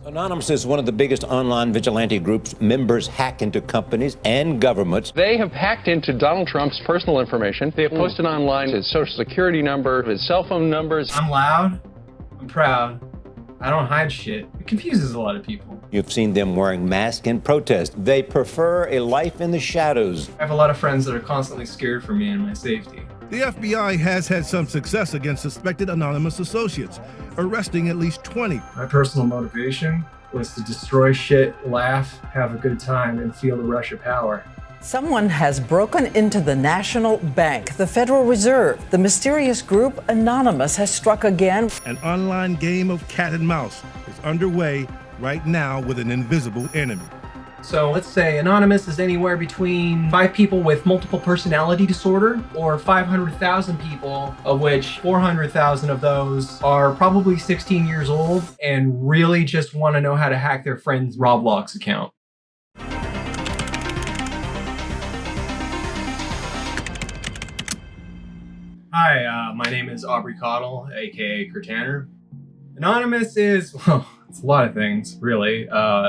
Anonymous is one of the biggest online vigilante groups. Members hack into companies and governments. They have hacked into Donald Trump's personal information. They have posted online his social security number, his cell phone numbers. I'm loud. I'm proud. I don't hide shit. It confuses a lot of people. You've seen them wearing masks in protest. They prefer a life in the shadows. I have a lot of friends that are constantly scared for me and my safety. The FBI has had some success against suspected anonymous associates, arresting at least 20. My personal motivation was to destroy shit, laugh, have a good time, and feel the rush of power. Someone has broken into the National Bank, the Federal Reserve. The mysterious group Anonymous has struck again. An online game of cat and mouse is underway right now with an invisible enemy. So let's say Anonymous is anywhere between 5 people with multiple personality disorder or 500,000 people, of which 400,000 of those are probably 16 years old and really just want to know how to hack their friend's Roblox account. Hi, my name is Aubrey Cottle, aka Curtaner. Anonymous is, well, it's a lot of things, really,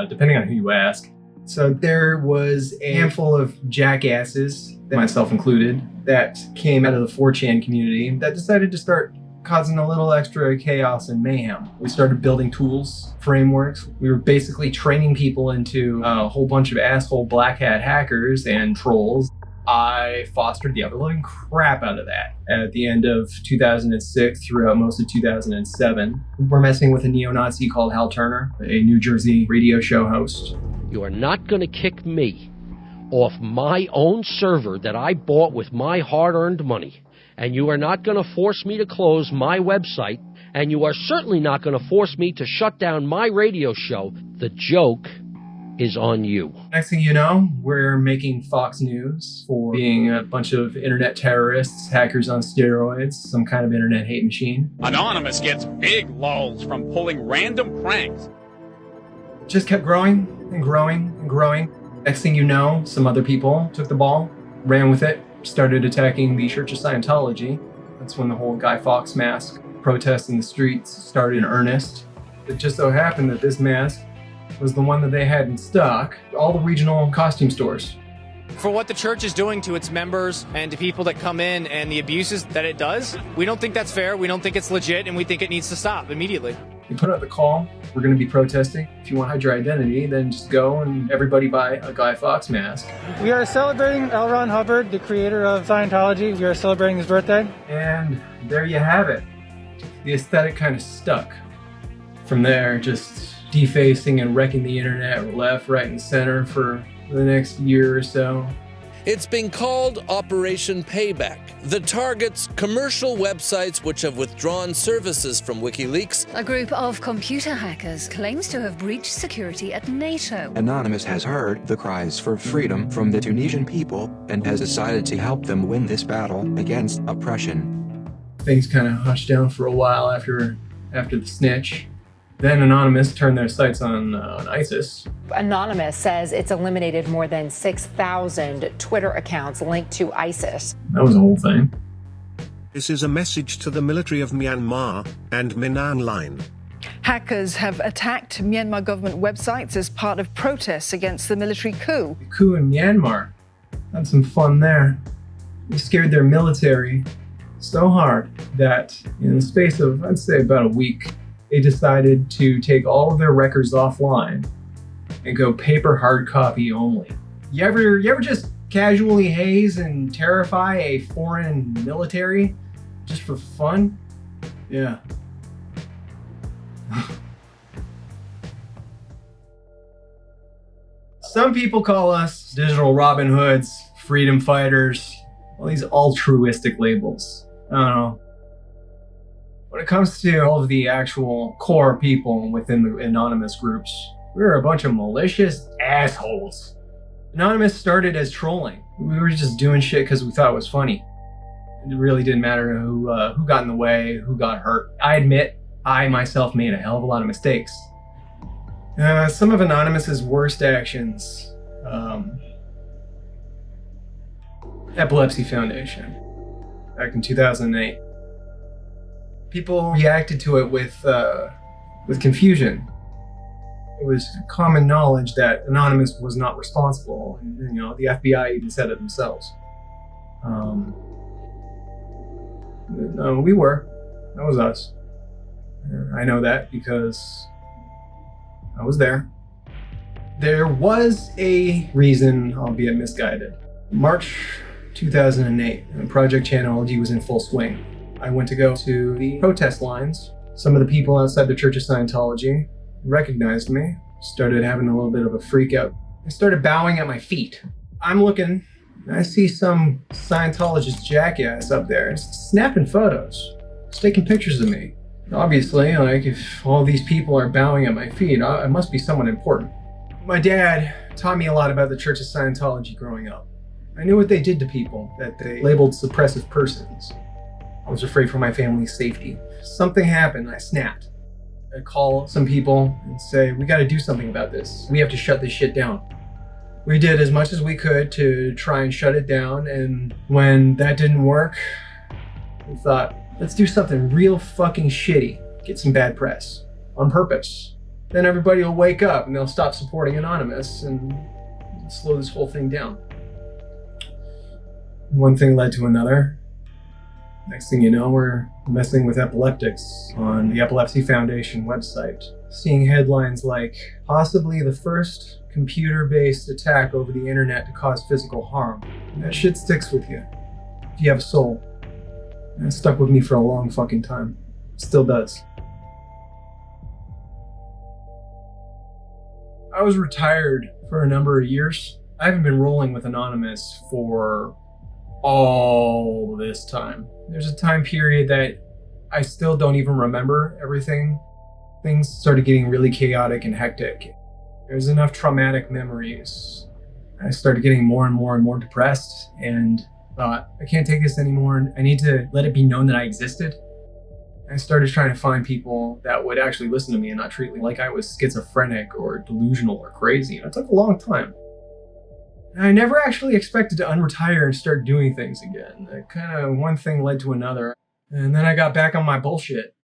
depending on who you ask. So there was a handful of jackasses, myself included, that came out of the 4chan community that decided to start causing a little extra chaos and mayhem. We started building tools, frameworks. We were basically training people into a whole bunch of asshole black hat hackers and trolls. I fostered the ever-living crap out of that. At the end of 2006, throughout most of 2007, we're messing with a neo-Nazi called Hal Turner, a New Jersey radio show host. You are not going to kick me off my own server that I bought with my hard-earned money. And you are not going to force me to close my website. And you are certainly not going to force me to shut down my radio show. The joke is on you. Next thing you know, we're making Fox News for being a bunch of internet terrorists, hackers on steroids, some kind of internet hate machine. Anonymous gets big lulls from pulling random pranks. Just kept growing and growing and growing. Next thing you know, some other people took the ball, ran with it, started attacking the Church of Scientology. That's when the whole Guy Fawkes mask protest in the streets started in earnest. It just so happened that this mask was the one that they had in stock, all the regional costume stores. For what the church is doing to its members and to people that come in and the abuses that it does, we don't think that's fair, we don't think it's legit, and we think it needs to stop immediately. We put out the call, we're going to be protesting. If you want to hide your identity, then just go and everybody buy a Guy Fawkes mask. We are celebrating L. Ron Hubbard, the creator of Scientology. We are celebrating his birthday. And there you have it. The aesthetic kind of stuck. From there, just defacing and wrecking the internet left, right, and center for the next year or so. It's been called Operation Payback. The targets commercial websites which have withdrawn services from WikiLeaks. A group of computer hackers claims to have breached security at NATO. Anonymous has heard the cries for freedom from the Tunisian people and has decided to help them win this battle against oppression. Things kind of hushed down for a while after the snitch. Then Anonymous turned their sights on ISIS. Anonymous says it's eliminated more than 6,000 Twitter accounts linked to ISIS. That was a whole thing. This is a message to the military of Myanmar and Minan Line. Hackers have attacked Myanmar government websites as part of protests against the military coup. The coup in Myanmar. Had some fun there. We scared their military so hard that in the space of, I'd say, about a week, they decided to take all of their records offline and go paper hard copy only. You ever just casually haze and terrify a foreign military just for fun? Yeah. Some people call us digital Robin Hoods, freedom fighters, all these altruistic labels. I don't know. When it comes to all of the actual core people within the Anonymous groups, we're a bunch of malicious assholes. Anonymous started as trolling. We were just doing shit because we thought it was funny. It really didn't matter who got in the way, who got hurt. I admit, I myself made a hell of a lot of mistakes. Some of Anonymous's worst actions. Epilepsy Foundation, back in 2008. People reacted to it with confusion. It was common knowledge that Anonymous was not responsible. And, the FBI even said it themselves. No, we were. That was us. I know that because I was there. There was a reason, albeit misguided. March 2008, Project Channelology was in full swing. I went to go to the protest lines. Some of the people outside the Church of Scientology recognized me, started having a little bit of a freak out. They started bowing at my feet. I'm looking, and I see some Scientologist jackass up there snapping photos, just taking pictures of me. Obviously, if all these people are bowing at my feet, I must be someone important. My dad taught me a lot about the Church of Scientology growing up. I knew what they did to people that they labeled suppressive persons. I was afraid for my family's safety. Something happened, I snapped. I'd call some people and say, we gotta do something about this. We have to shut this shit down. We did as much as we could to try and shut it down, and when that didn't work, we thought, let's do something real fucking shitty. Get some bad press. On purpose. Then everybody will wake up and they'll stop supporting Anonymous and slow this whole thing down. One thing led to another. Next thing you know, we're messing with epileptics on the Epilepsy Foundation website. Seeing headlines like, possibly the first computer-based attack over the internet to cause physical harm. And that shit sticks with you. If you have a soul. And it stuck with me for a long fucking time. It still does. I was retired for a number of years. I haven't been rolling with Anonymous for all this time. There's a time period that I still don't even remember everything. Things started getting really chaotic and hectic. There's enough traumatic memories. I started getting more and more and more depressed and thought, I can't take this anymore. I need to let it be known that I existed. I started trying to find people that would actually listen to me and not treat me like I was schizophrenic or delusional or crazy. And it took a long time. And I never actually expected to unretire and start doing things again. One thing led to another. And then I got back on my bullshit.